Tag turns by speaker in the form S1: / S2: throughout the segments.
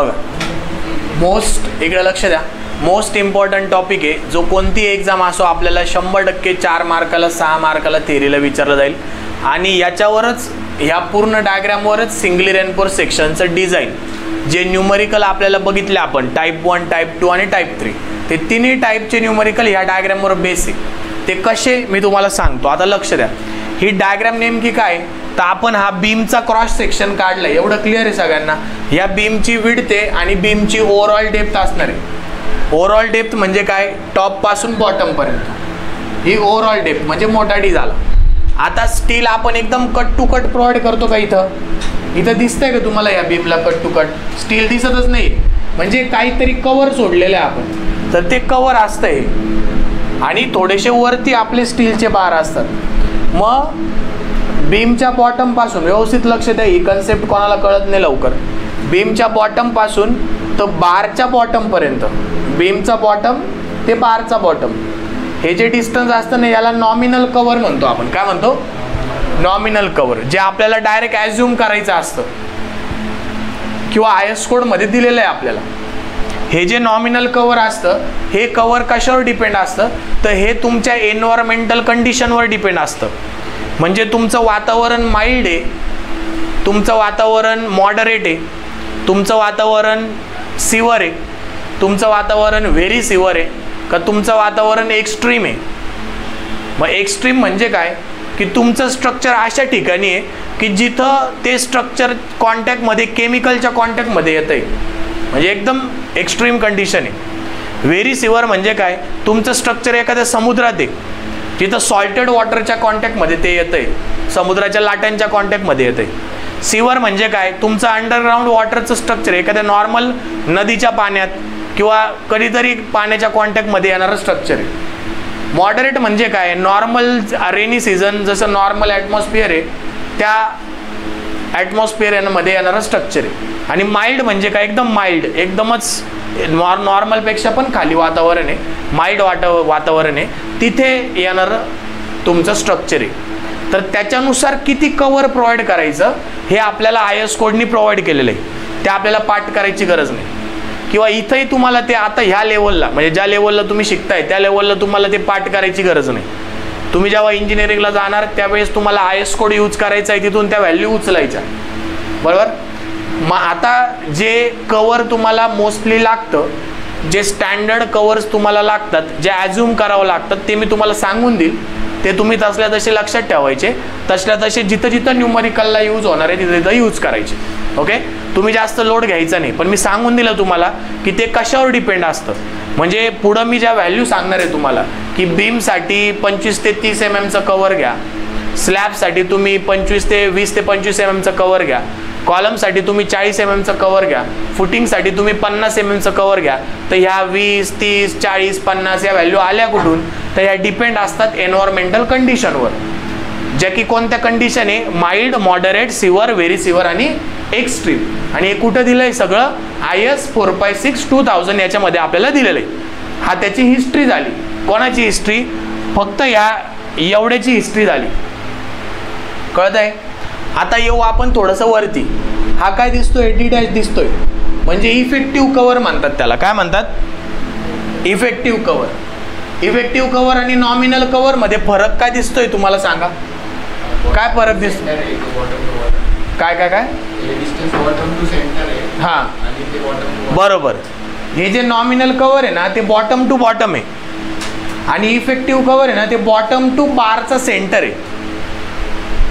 S1: बघा, मोस्ट इकडे लक्ष द्या, मोस्ट इम्पॉर्टंट टॉपिक आहे जो कोणती एक्झाम असो आपल्याला 100% 4 मार्काला 6 मार्काला थेरीला विचारलं जाईल आणि याच्यावरच ह्या पूर्ण डायग्रामवरच सिंगली रेनफोर्स सेक्शनचं डिझाईन जे न्यूमरिकल आपल्याला बघितले आपण टाईप 1 टाईप 2 आणि टाईप 3 ते तिन्ही टाईपचे न्यूमरिकल ह्या डायग्रामवर बेसिक ते कसे मी तुम्हाला सांगतो. आता लक्ष द्या, ही डायग्राम नेमकी काय तर आपण हा बीमचा क्रॉस सेक्शन काढलाय एवढं क्लिअर आहे सगळ्यांना. या बीमची विड्थ आहे आणि बीमची ओव्हरऑल डेप्थ असणार आहे. ओव्हरऑल डेप्थ म्हणजे काय, टॉप पासून बॉटम पर्यंत ही ओव्हरऑल डेप्थ म्हणजे मोठा डी झाला. आता स्टील आपण एकदम कट टू कट प्रोव्हाइड करतो का, इथं दिसतंय का तुम्हाला या बीमला कट टू कट स्टील दिसतच नाही म्हणजे काहीतरी कव्हर सोडलेलं आहे आपण, तर ते कव्हर असतंय आणि थोडेसे वरती आपले स्टीलचे बार असतात. मग बीमच्या बॉटम पासून व्यवस्थित लक्ष द्या, ही कन्सेप्ट कोणाला कळत नाही लवकर. बीमच्या बॉटम पासून तर बारच्या बॉटम पर्यंत, बीमचा बॉटम ते बारचा बॉटम हे जे डिस्टन्स असतं ना याला नॉमिनल कव्हर म्हणतो आपण. काय म्हणतो, नॉमिनल कव्हर, जे आपल्याला डायरेक्ट ॲझ्युम करायचं असतं किंवा IS कोडमध्ये दिलेलं आहे आपल्याला. हे जे नॉमिनल कव्हर असतं हे कव्हर कशावर डिपेंड असतं तर हे तुमच्या एन्व्हायरमेंटल कंडिशनवर डिपेंड असतं. म्हणजे तुमचं वातावरण माइल्ड आहे, तुमचं वातावरण मॉडरेट आहे, तुमचं वातावरण सिव्हर आहे, तुमचं वातावरण व्हेरी सिव्हर आहे का तुमचं वातावरण एक्स्ट्रीम आहे. मग एक्स्ट्रीम म्हणजे काय की तुमचं स्ट्रक्चर अशा ठिकाणी आहे की जिथं ते स्ट्रक्चर कॉन्टॅक्टमध्ये केमिकलच्या कॉन्टॅक्टमध्ये येतं आहे म्हणजे एकदम एक्स्ट्रीम कंडिशन आहे. व्हेरी सिव्हर म्हणजे काय, तुमचं स्ट्रक्चर एखाद्या समुद्रात आहे जिथं सॉल्टेड वॉटरच्या कॉन्टॅक्टमध्ये ते येतं आहे, समुद्राच्या लाटांच्या कॉन्टॅक्टमध्ये येतं आहे. सिव्हर म्हणजे काय, तुमचं अंडरग्राऊंड वॉटरचं स्ट्रक्चर एखाद्या नॉर्मल नदीच्या पाण्यात किंवा कधीतरी पाण्याच्या कॉन्टॅक्टमध्ये येणारं स्ट्रक्चर आहे. मॉडरेट म्हणजे काय, नॉर्मल रेनी सीझन जसं नॉर्मल ॲटमॉस्फिअर आहे त्या ॲटमॉस्फिअरमध्ये येणारं स्ट्रक्चर आहे. आणि माइल्ड म्हणजे काय, एकदम माइल्ड, एकदमच नॉर्मलपेक्षा पण खाली वातावरण आहे, माइल्ड वातावरण आहे, तिथे येणारं तुमचं स्ट्रक्चर आहे. तर त्याच्यानुसार किती कव्हर प्रोव्हाइड करायचं हे आपल्याला IS कोडनी प्रोव्हाइड केलेलं आहे, ते आपल्याला पाठ करायची गरज नाही. किंवा इथंही तुम्हाला ते आता ह्या लेवलला म्हणजे ज्या लेवलला तुम्ही शिकताय त्या लेवलला तुम्हाला ते पाठ करायची गरज नाही. तुम्ही जेव्हा इंजिनिअरिंगला जाणार त्यावेळेस तुम्हाला IS कोड यूज करायचा आहे, तिथून त्या व्हॅल्यू उचलायच्या, बरोबर. मग आता जे कव्हर तुम्हाला मोस्टली लागतं, जे स्टँडर्ड कव्हर्स तुम्हाला लागतात, जे ॲझ्युम करावं लागतात ते मी तुम्हाला सांगून देईल, ते तुम्ही तसल्या तसे लक्षात ठेवायचे, तसल्या तसे जिथं जिथं न्यूमरिकलला यूज होणार आहे तिथं तिथं यूज करायचे. ओके, तुम्ही जास्त लोड घ्यायचा नाही, पण मी सांगून दिलं तुम्हाला की ते कशावर डिपेंड असतं. म्हणजे पुढं मी ज्या व्हॅल्यू सांगणार आहे तुम्हाला की बीमसाठी 25 ते 30 mm कव्हर घ्या, स्लॅबसाठी तुम्ही 25 ते 20 ते 25 mm कव्हर घ्या, कॉलमसाठी तुम्ही 40 mm कव्हर घ्या, फुटिंगसाठी तुम्ही 50 mm कव्हर घ्या, तर ह्या 20, 30, 40, 50 या व्हॅल्यू आल्या कुठून तर ह्या डिपेंड असतात एन्व्हायरमेंटल कंडिशनवर, ज्या की कोणत्या कंडिशन आहे, माइल्ड, मॉडरेट, सिव्हर, व्हेरी सिव्हर आणि एक्स्ट्रीम. आणि हे कुठं दिलं आहे सगळं, IS 456-2000 याच्यामध्ये आपल्याला दिलेलं आहे. हा त्याची हिस्ट्री झाली. कोणाची हिस्ट्री, फक्त या एवढ्याची हिस्ट्री झाली, कळत आहे. आता येऊ आपण थोडंसं वरती. हा काय दिसतोय, D' दिसतोय म्हणजे इफेक्टिव्ह कव्हर म्हणतात त्याला. काय म्हणतात, इफेक्टिव्ह कव्हर. इफेक्टिव्ह कव्हर आणि नॉमिनल कव्हर मध्ये फरक काय दिसतोय तुम्हाला सांगा, काय फरक दिसतोय, काय काय काय, हा बरोबर. हे जे नॉमिनल कव्हर आहे ना ते बॉटम टू बॉटम आहे आणि इफेक्टिव्ह कव्हर आहे ना ते बॉटम टू बारचा सेंटर आहे.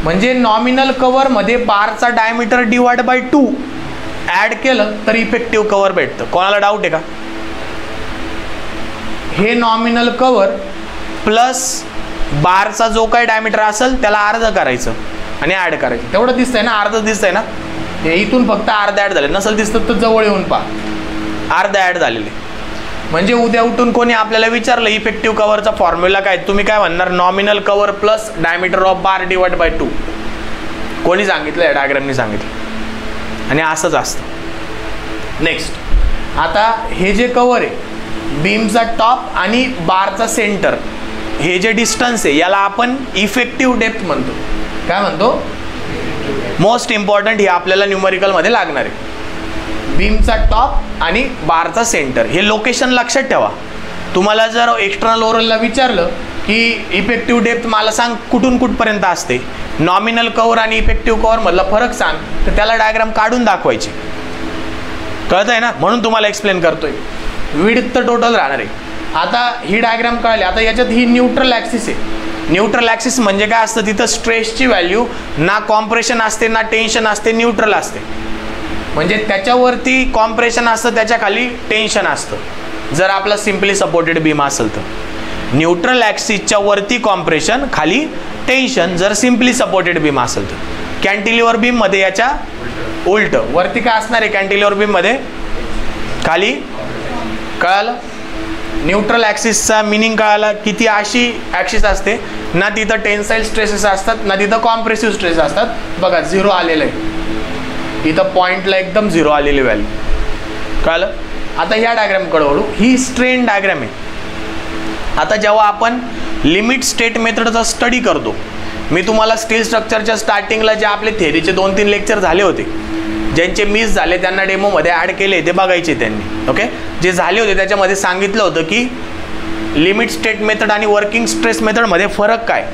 S1: म्हणजे नॉमिनल कव्हर मध्ये बारचा डायमीटर /2 ऍड केलं तर इफेक्टिव्ह कव्हर भेटतं. कोणाला डाऊट आहे का, हे नॉमिनल कव्हर प्लस बारचा जो काही डायमीटर असेल त्याला अर्ध करायचं आणि ऍड करायचं. तेवढं दिसतंय ना, अर्ध दिसतंय ना, हे इथून फक्त अर्ध ऍड झाले, नसेल दिसतं तर जवळ येऊन पहा, अर्ध ऍड झालेले. म्हणजे उद्या उठून कोणी आपल्याला विचारलं इफेक्टिव्ह कव्हरचा फॉर्म्युला काय, तुम्ही काय म्हणणार, nominal cover plus diameter of बार /2. कोणी सांगितलं, या डायग्रामनी सांगितलं. आणि असंच असतं. नेक्स्ट, आता हे जे कव्हर आहे बीमचा टॉप आणि बारचा सेंटर, हे जे डिस्टन्स आहे याला आपण इफेक्टिव्ह डेप्थ म्हणतो. काय म्हणतो, मोस्ट इम्पॉर्टंट, हे आपल्याला न्यूमरिकल मध्ये लागणार आहे. बीमचा टॉप आणि बारचा सेंटर. हे लोकेशन लक्षात ठेवा. तुम्हाला जर एक्सटर्नल ओरलला विचारलं की इफेक्टिव्ह डेप्थ मला सांग कुठून कुठपर्यंत असते, नॉमिनल कव्हर आणि इफेक्टिव्ह कव्हर मधला फरक सांग, तर त्याला डायग्राम काढून दाखवायची. कळत आहे ना, म्हणून तुम्हाला एक्सप्लेन करतोय. विड्थ तर टोटल राहणार आहे. आता ही डायग्राम कळली. आता याच्यात ही न्यूट्रल ॲक्सिस आहे. न्यूट्रल ॲक्सिस म्हणजे काय असतं, तिथं स्ट्रेसची व्हॅल्यू ना कॉम्प्रेशन असते ना टेन्शन असते, न्यूट्रल असते. म्हणजे त्याच्यावरती कॉम्प्रेशन असतं, त्याच्या खाली टेन्शन असतं, जर आपला सिम्पली सपोर्टेड बीम असेल तर. न्यूट्रल ॲक्सिसच्या वरती कॉम्प्रेशन, खाली टेन्शन जर सिम्पली सपोर्टेड बीम असेल तर. कॅन्टिलिव्हर बीममध्ये याच्या उलट. वरती काय असणार आहे कॅन्टिलिव्हर बीममध्ये, खाली. कळालं. न्यूट्रल ॲक्सिसचा मिनिंग कळाला. किती अशी ॲक्सिस असते ना तिथं टेन्साईल स्ट्रेसेस असतात ना तिथं कॉम्प्रेसिव्ह स्ट्रेस असतात. बघा 0 आलेलं आहे इथं, पॉईंटला एकदम 0 आलेली व्हॅल्यू. कळालं. आता ह्या डायग्रामकडे वळू. ही स्ट्रेन डायग्राम आहे. आता जेव्हा आपण लिमिट स्टेट मेथडचा स्टडी करतो, मी तुम्हाला स्टील स्ट्रक्चरच्या स्टार्टिंगला जे आपले थेरीचे 2-3 लेक्चर झाले होते, ज्यांचे मिस झाले त्यांना डेमोमध्ये ॲड केले, ते बघायचे त्यांनी. ओके. जे झाले होते त्याच्यामध्ये सांगितलं होतं की लिमिट स्टेट मेथड आणि वर्किंग स्ट्रेस मेथडमध्ये फरक काय.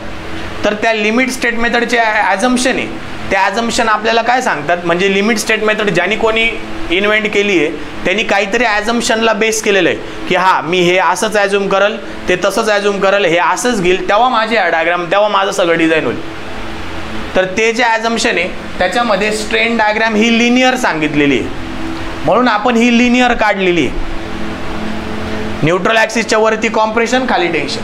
S1: तर त्या लिमिट स्टेट मेथडचे ॲझम्पशन आहे, त्या ॲझम्पशन आपल्याला काय सांगतात, म्हणजे लिमिट स्टेट मेथड ज्यांनी कोणी इन्व्हेंट केली आहे त्यांनी काहीतरी ॲझम्पशनला बेस केलेलं आहे की हां मी हे असंच ॲझ्युम करल, ते तसंच ॲझ्युम करल, हे असंच घेईल, तेव्हा माझे डायग्राम, तेव्हा माझं सगळं डिझाईन होईल. तर ते जे ॲझम्पशन आहे त्याच्यामध्ये स्ट्रेन डायग्राम ही लिनियर सांगितलेली आहे, म्हणून आपण ही लिनियर काढलेली आहे. न्यूट्रल ॲक्सिसच्या वरती कॉम्प्रेशन, खाली टेन्शन.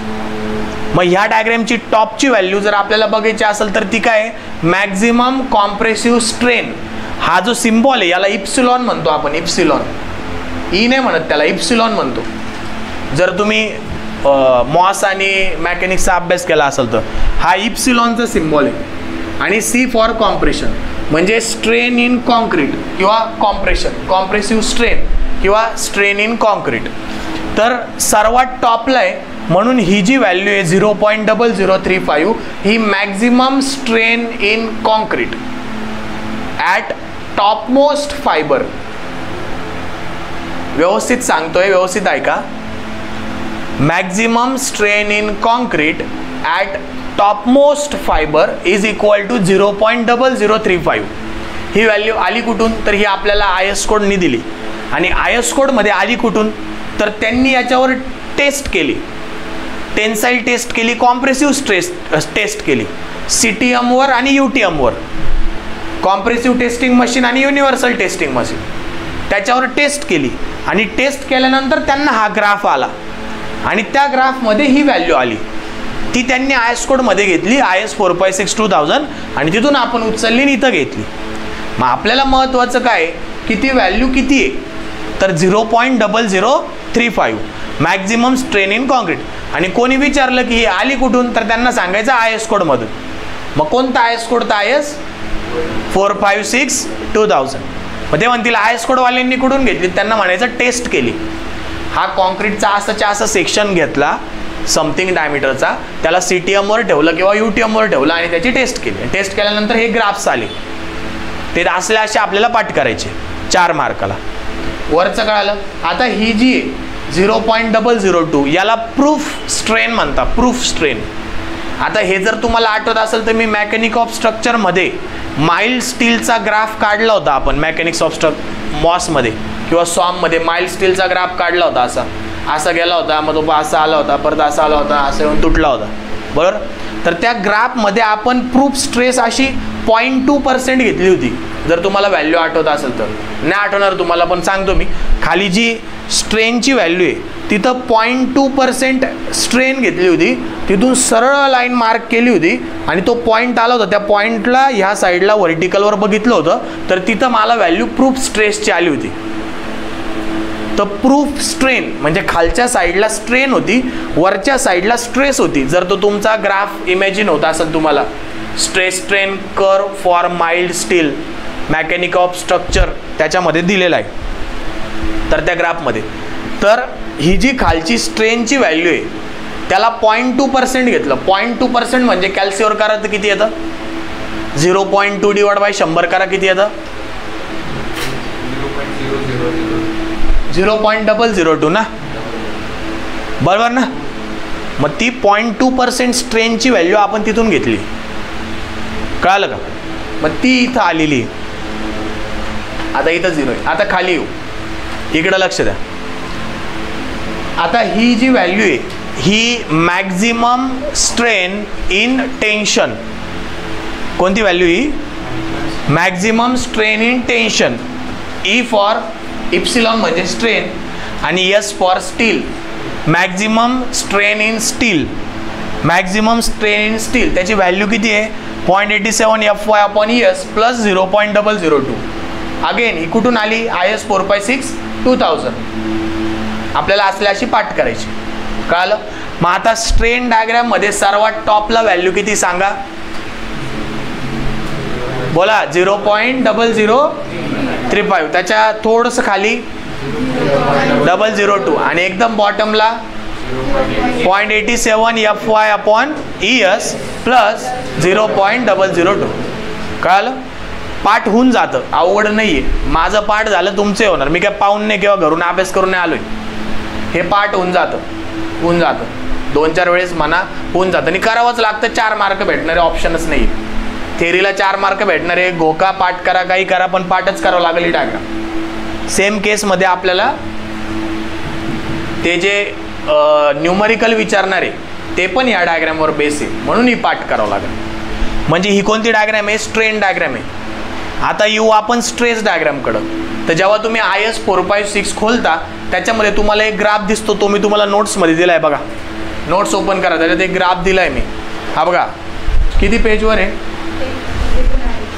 S1: मग ह्या डायग्रामची टॉपची व्हॅल्यू जर आपल्याला बघायची असेल तर ती काय आहे, मॅक्झिमम कॉम्प्रेसिव्ह स्ट्रेन. हा जो सिम्बॉल आहे याला इप्सिलॉन म्हणतो आपण. इप्सिलॉन, ई नाही म्हणत त्याला, इप्सिलॉन म्हणतो. जर तुम्ही मॉस आणि मॅकॅनिक्सचा अभ्यास केला असेल तर हा इप्सिलॉनचा सिम्बॉल आहे. आणि सी फॉर कॉम्प्रेशन, म्हणजे स्ट्रेन इन कॉन्क्रीट किंवा कॉम्प्रेशन, कॉम्प्रेसिव्ह स्ट्रेन किंवा स्ट्रेन इन कॉन्क्रीट. तर सर्वात टॉपला आहे म्हणून ही जी व्हॅल्यू आहे 0.0035 ही maximum strain in concrete at topmost fibre. व्यवस्थित सांगतोय, व्यवस्थित ऐका. Maximum strain in concrete at topmost fibre is equal to 0.0035. ही व्हॅल्यू आली कुठून, तर ही आपल्याला IS कोडनी दिली. आणि IS कोडमध्ये आली कुठून, तर त्यांनी याच्यावर टेस्ट केली, टेन्साईल टेस्ट केली, कॉम्प्रेसिव्ह स्ट्रेस टेस्ट केली, CTM-वर आणि UTM-वर. कॉम्प्रेसिव्ह टेस्टिंग मशीन आणि युनिव्हर्सल टेस्टिंग मशीन, त्याच्यावर टेस्ट केली. आणि टेस्ट केल्यानंतर त्यांना हा ग्राफ आला आणि त्या ग्राफमध्ये ही व्हॅल्यू आली. ती त्यांनी IS कोडमध्ये घेतली, IS 456-2000, आणि तिथून आपण उचलली आणि इथं घेतली. मग आपल्याला महत्त्वाचं काय की ती व्हॅल्यू किती आहे, तर 0.0035 मॅक्झिमम स्ट्रेन इन कॉन्क्रीट. आणि कोणी विचारलं की ही आली कुठून, तर त्यांना सांगायचं IS कोडमधून. मग कोणता IS कोड, तर IS 456-2000. मग ते म्हणतील IS कोडवाल्यांनी कुठून घेतली, त्यांना म्हणायचं टेस्ट केली. हा कॉन्क्रीटचा असं सेक्शन घेतला समथिंग डायमीटरचा, त्याला CTM-वर ठेवलं किंवा UTM-वर ठेवलं आणि त्याची टेस्ट केली. टेस्ट केल्यानंतर हे ग्राफ्स आले, ते असले असे आपल्याला पाठ करायचे 4 मार्काला. वरचं कळालं. आता ही जी आहे 0.002 याला प्रूफ स्ट्रेन म्हणतात, प्रूफ स्ट्रेन. आता हे जर तुम्हाला आठवत असेल तर मी मेकॅनिक ऑफ स्ट्रक्चरमध्ये माइल्ड स्टीलचा ग्राफ काढला होता आपण. मेकॅनिक्स ऑफ मॉसमध्ये किंवा सॉममध्ये माइल्ड स्टीलचा ग्राफ काढला होता. असा गेला होता, मग तो असा आला होता, परत असा आला होता, असं येऊन तुटला होता, बरोबर. तर त्या ग्राफमध्ये आपण प्रूफ स्ट्रेस अशी 0.2% घेतली होती, जर तुम्हाला व्हॅल्यू आठवत असेल तर. नाही आठवणार तुम्हाला, पण सांगतो मी. खाली जी स्ट्रेनची व्हॅल्यू आहे तिथं 0.2% स्ट्रेन घेतली होती, तिथून सरळ लाईन मार्क केली होती आणि तो पॉईंट आला होता. त्या पॉईंटला ह्या साईडला व्हर्टिकलवर बघितलं होतं, तर तिथं मला व्हॅल्यू प्रूफ स्ट्रेसची आली होती. तर प्रूफ स्ट्रेन म्हणजे खालच्या साईडला स्ट्रेन होती, वरच्या साईडला स्ट्रेस होती. जर तो तुमचा ग्राफ इमॅजिन होता असेल तुम्हाला, stress strain curve for mild steel mechanic of structure त्याच्यामध्ये दिलेला आहे. तर त्या ग्राफमध्ये तर ही जी खालची स्ट्रेनची व्हॅल्यू आहे त्याला 0.2% घेतलं. 0.2% म्हणजे कॅल्सीवर करा तर किती येतं, 0.2 / 100 करा किती येतं, 0.002 ना, बरोबर ना. मग ती 0.2% स्ट्रेनची व्हॅल्यू आपण तिथून घेतली, कळालं का. मग ती इथं आलेली. आता इथं 0 आहे. आता खाली येऊ, इकडं लक्ष द्या. आता ही जी व्हॅल्यू आहे ही मॅक्झिमम स्ट्रेन इन टेन्शन. कोणती value he? Maximum strain in tension. E for epsilon म्हणजे स्ट्रेन आणि S for steel. Maximum strain in steel, maximum strain in steel त्याची व्हॅल्यू किती आहे? 0.87 FY/ES प्लस 0.002. अगेन ही कुठून आली? IS 456 2000. आपल्याला असल्या अशी पाठ करायची, कळालं. मग आता स्ट्रेन डायग्राम मध्ये सर्वात टॉपला व्हॅल्यू किती सांगा, बोला. 0.0035. त्याच्या थोडंसं खाली 0.002 आणि एकदम बॉटमला 0.87 FY/ES प्लस 0.002. कळालं. पाठ होऊन जातं, अवघड नाही आहे. माझं पाठ झालं तुमचे होणार. मी काय पाहून नाही किंवा घरून अभ्यास करून नाही आलोय. हे पाठ होऊन जातं 2-4 वेळेस म्हणा, होऊन जातं. आणि करावंच लागतं. 4 मार्क भेटणारे ऑप्शनच नाही. थेरीला 4 मार्क भेटणारे, घोका पाठ करा काही करा पण पाठच करावं लागेल ही डायग्राम. सेम केसमध्ये आपल्याला ते जे न्यूमरिकल विचारणारे ते पण या डायग्रामवर बेस आहे, म्हणून ही पाठ करावं लागेल. म्हणजे ही कोणती डायग्राम आहे? स्ट्रेन डायग्राम आहे. आता येऊ आपण स्ट्रेस डायग्रामकडं. तर जेव्हा तुम्ही IS 456 खोलता त्याच्यामध्ये तुम्हाला एक ग्राफ दिसतो, तो मी तुम्हाला नोट्समध्ये दिला आहे बघा. नोट्स ओपन करा, त्याच्यात एक ग्राफ दिला आहे मी. हा बघा किती पेजवर आहे?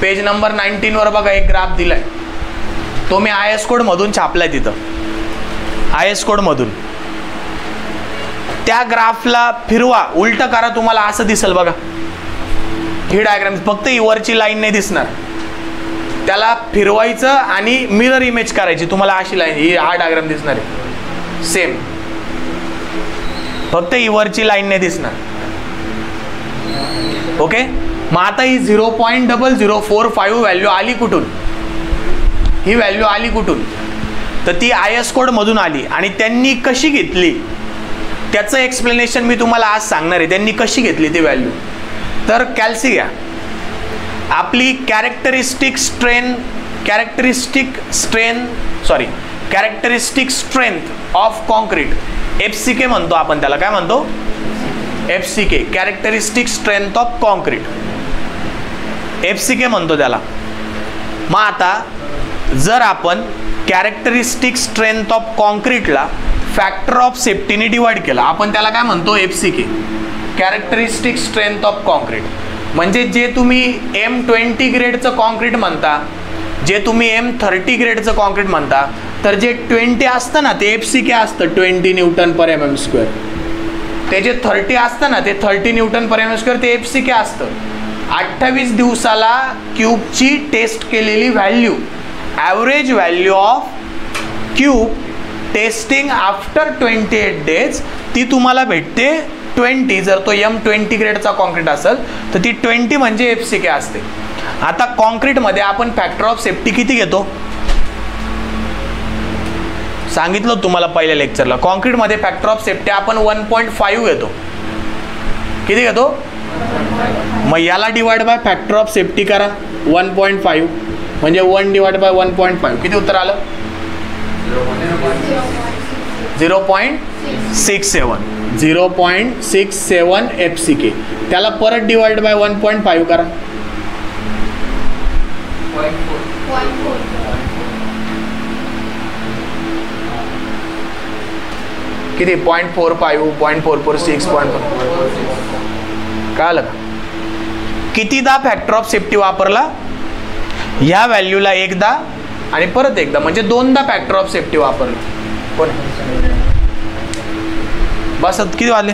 S1: पेज नंबर 19 वर बघा एक ग्राफ दिला आहे. तो मी IS कोडमधून छापलाय तिथं, IS कोडमधून. त्या ग्राफला फिरवा, उलट करा, तुम्हाला असं दिसेल बघा. ही डायग्राम फक्त ही वरची लाईन नाही दिसणार, त्याला फिरवायचं आणि मिरर इमेज करायची. तुम्हाला अशी लाईन, ही हा डायग्राम दिसणार आहे सेम, फक्त ही वरची लाईन नाही दिसणार. ओके. मग आता ही 0.0045 व्हॅल्यू आली कुठून? ही व्हॅल्यू आली कुठून? तर ती IS कोड मधून आली. आणि त्यांनी कशी घेतली त्याचं एक्सप्लेनेशन मी तुम्हाला आज सांगणार आहे. त्यांनी कशी घेतली ती व्हॅल्यू. तर कॅल्सी घ्या. आपली characteristic strength of concrete, FCK म्हणतो आपण त्याला. काय म्हणतो? FCK, characteristic strength of concrete, FCK म्हणतो त्याला. मग आता जर आपण कॅरेक्टरिस्टिक स्ट्रेंथ ऑफ कॉन्क्रीटला फॅक्टर ऑफ सेफ्टीने डिवाइड केला, आपण त्याला काय म्हणतो? FCK, characteristic strength of concrete. म्हणजे जे तुम्ही M20 ग्रेडचं कॉन्क्रीट म्हणता, जे तुम्ही M30 ग्रेडचं कॉन्क्रीट म्हणता, तर जे 20 असतं ना ते FCK असतं, 20 न्यूटन पर mm². ते जे 30 असतं ना ते 30 न्यूटन पर mm², ते FCK असतं. 28 दिवसाला क्यूबची टेस्ट केलेली value, average value of cube testing after 28 days, ती तुम्हाला भेटते 20. जर तो M20 ग्रेडचा कॉन्क्रीट असेल तर ती 20 म्हणजे FCK असते. आता कॉन्क्रीटमध्ये आपण फॅक्टर ऑफ सेफ्टी किती घेतो? सांगितलं तुम्हाला पहिल्या लेक्चरला. कॉन्क्रीटमध्ये फॅक्टर ऑफ सेफ्टी आपण 1.5 घेतो. किती घेतो? मग याला divide by factor of safety करा 1.5, म्हणजे 1 डिवाइड बाय 1.5 किती उत्तर आलं? 0.67. 0.67 FCK. त्याला परत डिवाइड बाय 1.5 करा. किती? 0.45, 0.446, 0.4. कळलं का? कितीदा फॅक्टर ऑफ सेफ्टी वापरला? ह्या व्हॅल्यूला एकदा आणि परत एकदा, म्हणजे 2दा फॅक्टर ऑफ सेफ्टी वापरलं. कोण? बस किती वाजले?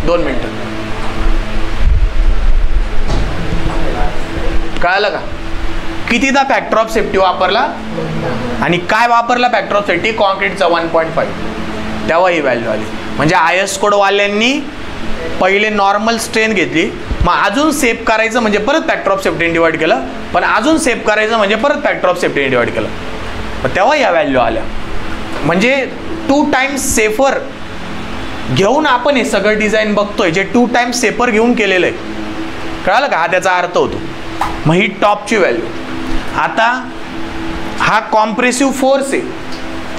S1: 2 मिनिटं. कळलं का? कितीदा फॅक्टर ऑफ सेफ्टी वापरला आणि काय वापरला फॅक्टर ऑफ सेफ्टी? कॉन्क्रीटचा 1.5. तेव्हा ही व्हॅल्यू आली. म्हणजे IS कोड वाल्यांनी पहिले नॉर्मल स्ट्रेंथ घेतली, मग अजून सेव्ह करायचं म्हणजे परत फॅक्टर ऑफ सेफ्टीने डिवाइड केलं, पण अजून सेव्ह करायचं म्हणजे परत फॅक्टर ऑफ सेफ्टीने डिवाइड केलं, मग तेव्हा या व्हॅल्यू आल्या. म्हणजे 2 टाइम्स सेफर घेऊन आपण हे सगळं डिझाईन बघतोय, जे 2 टाइम्स सेफर घेऊन केलेलं आहे. कळालं का? हा त्याचा अर्थ होतो. मग ही टॉपची व्हॅल्यू. आता हा कॉम्प्रेसिव्ह फोर्स आहे.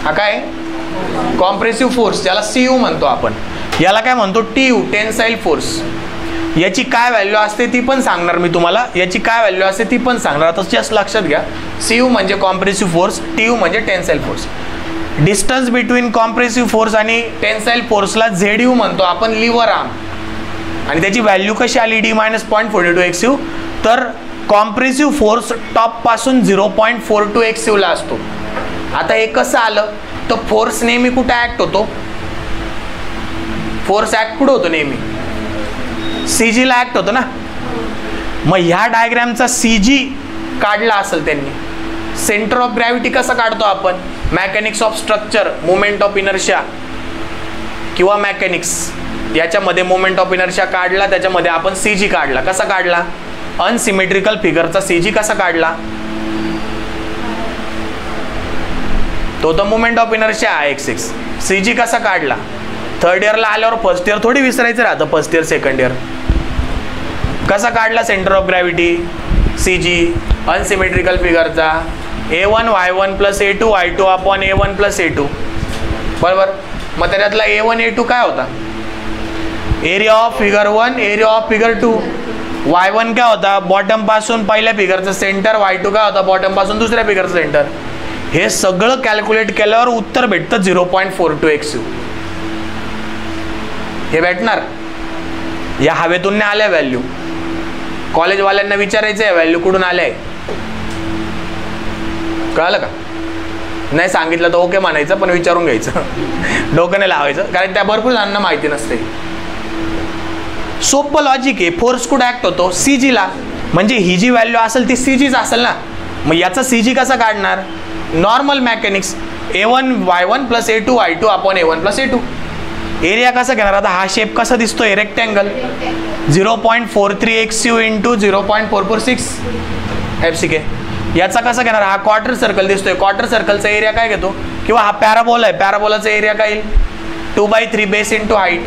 S1: हा काय? कॉम्प्रेसिव्ह फोर्स, ज्याला CU म्हणतो आपण. याला काय म्हणतो? TU, tensile force. याची काय व्हॅल्यू असते ती पण सांगणार मी तुम्हाला. याची काय व्हॅल्यू असते ती पण सांगणार. आता जस्ट लक्षात घ्या, CU म्हणजे कॉम्प्रेसिव्ह फोर्स, TU म्हणजे tensile force. Distance between compressive force आणि टेन्साईल फोर्सला ZU म्हणतो आपण, लिव्हर आर्म. आणि त्याची व्हॅल्यू कशी आली? D-0.42 XU. तर कॉम्प्रेसिव्ह फोर्स टॉप पासून 0.42 XU ला असतो. आता हे कसं आलं? तर फोर्स नेहमी कुठे ऍक्ट होतो? फोर्स ऍक्ट कुठं होतो? नेहमी CG ला ऍक्ट होतो ना. मग ह्या डायग्रामचा CG काढला असेल त्यांनी. सेंटर ऑफ ग्रॅव्हिटी कसं काढतो आपण? Mechanics of structure, moment of inertia किंवा मॅकॅनिक्स, याच्यामध्ये मोमेंट ऑफ इनर्शिया काढला, त्याच्यामध्ये आपण CG काढला. कसा काढला? अनसिमेट्रिकल फिगरचा CG कसा काढला? तो मोमेंट ऑफ इनर्शिया आहे x6. CG कसा काढला? थर्ड इयरला आल्यावर फर्स्ट इयर थोडी विसरायचं राहतं, फर्स्ट इयर सेकंड इयर. कसा काढला centre of gravity? CG unsymmetrical फिगरचा A1 Y1 + A2 Y2 upon A1 + A2. बरोबर. मग त्याच्यातला A1 A2 काय होता? Area of figure 1, area of figure 2. Y1 काय होता? बॉटम पासून पहिल्या फिगरचं सेंटर. Y2 काय होता? बॉटम पासून दुसऱ्या फिगरचं सेंटर. हे सगळं कॅल्क्युलेट केल्यावर उत्तर भेटतं 0.42 XU. हे भेटणार. या हवेतून नाही आल्या व्हॅल्यू. कॉलेजवाल्यांना विचारायचं आहे व्हॅल्यू कुठून आल्या. कळालं का? नाही सांगितलं तर ओके म्हणायचं, पण विचारून घ्यायचं. डोकं नाही लावायचं, कारण त्या भरपूर जणांना माहिती नसते. सोपं लॉजिक आहे. फोर्स कुठे ऍक्ट होतो? CG ला. म्हणजे ही जी व्हॅल्यू असेल ती CGच असेल ना. मग याचा CG कसा काढणार? Normal mechanics, A1 Y1 + A2 Y2 upon A1 + A2. Area कसा घेणार? आता हा शेप कसा दिसतोय? रेक्टँगल. 0.43 XU into 0.446 FCK. याचा कसा घेणार? हा क्वार्टर सर्कल दिसतोय. क्वार्टर सर्कलचा एरिया काय घेतो? किंवा हा पॅराबोला आहे, पॅराबोलाचा एरिया काय येईल? 2/3 बेस इंटू हाईट.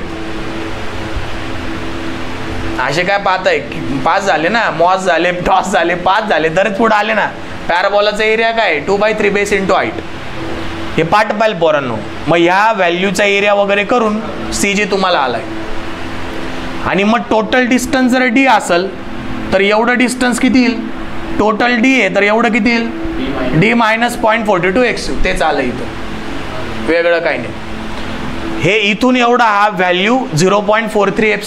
S1: असे काय पाहताय? 5 झाले ना, मॉस झाले, टॉस झाले, 5 झाले, तरीच पुढे आले ना. पॅराबोलाचा एरिया काय? 2/3 बेस इंटू हाईट. हे पाठ पाहिलं पोरांनो. मग ह्या व्हॅल्यूचा एरिया वगैरे करून CG तुम्हाला आलाय. आणि मग टोटल डिस्टन्स जर D असेल तर एवढं डिस्टन्स किती येईल? टोटल D आहे तर एवढं किती येईल? D-0.42 XU. तेच आलं इथं, वेगळं काही नाही. हे इथून एवढा हा व्हॅल्यू 0.43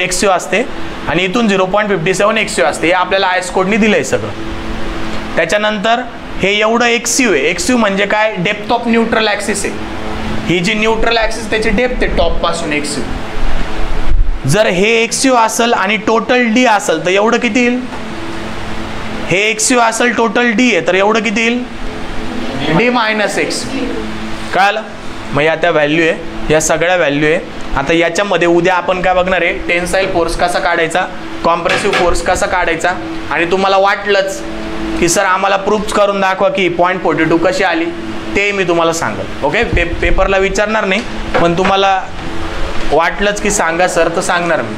S1: XU असते आणि इथून 0.57 XU असते. हे आपल्याला आयस कोडनी दिलंय सगळं. त्याच्यानंतर हे एवढं XU आहे. XU म्हणजे काय? डेप्थ ऑफ न्यूट्रल ॲक्सिस आहे. ही जी न्यूट्रल ॲक्सिस त्याची डेप्थ आहे टॉप पासून XU. जर हे XU असेल आणि टोटल D असेल तर एवढं किती येईल? हे XU असेल, टोटल D आहे तर एवढं किती येईल? D-XU. कळालं? मग या त्या व्हॅल्यू आहे, या सगळ्या व्हॅल्यू आहे. आता याच्यामध्ये उद्या आपण काय बघणार आहे? टेन्साईल फोर्स कसा काढायचा, कॉम्प्रेसिव्ह फोर्स कसा काढायचा. आणि तुम्हाला वाटलंच की सर आम्हाला प्रूफ करून दाखवा की 0.42 कशी आली, ते मी तुम्हाला सांगेल. ओके, पेपरला विचारणार नाही, पण तुम्हाला वाटलंच की सांगा सर, तर सांगणार मी.